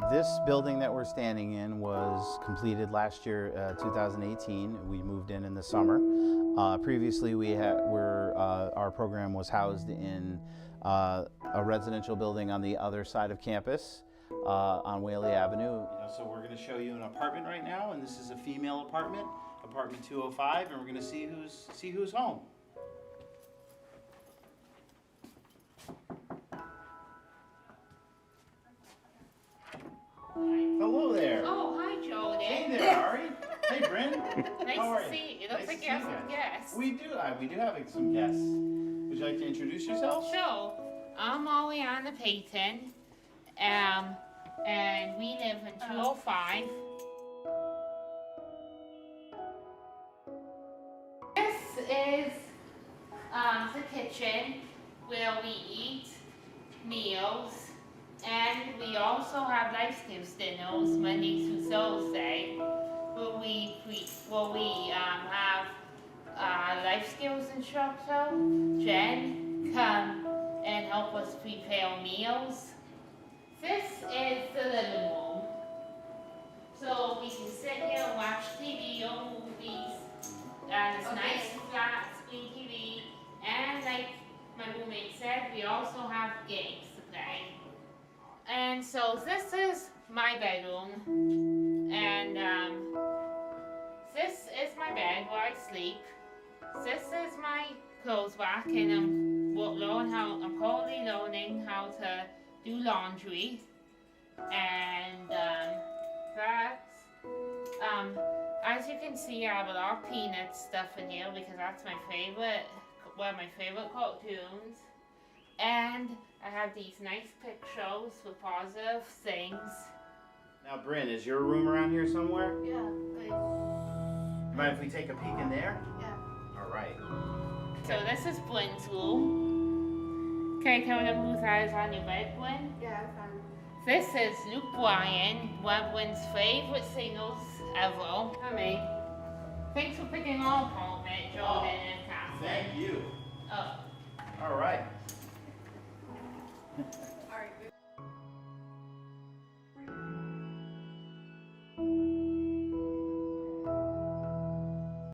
This building that we're standing in was completed last year, 2018. We moved in the summer. Previously, our program was housed in a residential building on the other side of campus on Whaley Avenue. So we're going to show you an apartment right now, and this is a female apartment, apartment 205, and we're going to see who's home. Hello there. Oh, hi, Jordan. Hey there, Ari. Hey, Bryn. Nice How are to you? see you. It looks Nice like to you have see some guests. We do have some guests. Would you like to introduce yourself? Sure. I'm Oleana Payton, and we live in 205. This is the kitchen where we eat meals, and we also have life skills dinners Monday through Thursday, where we have life skills instructor Jen come and help us prepare meals. This is the living room, so we can sit here and watch TV or movies. It's nice flat screen TV, and like my roommate said, we also have games to play. And so this is my bedroom, and this is my bed where I sleep. This is my clothes rack, and I'm currently learning how to do laundry. And as you can see, I have a lot of Peanuts stuff in here because that's one of my favorite cartoons. And I have these nice pictures with positive things. Now, Bryn, is your room around here somewhere? Yeah, good. Mind if we take a peek in there? Yeah. All right. So this is Bryn's room. Can I tell them who that is on your bed, Bryn? Yeah, I found This is Luke Bryan, one of Bryn's favorite singers ever. I mean, thanks for picking our apartment, Jordan and Catherine. Thank you. Oh. All right.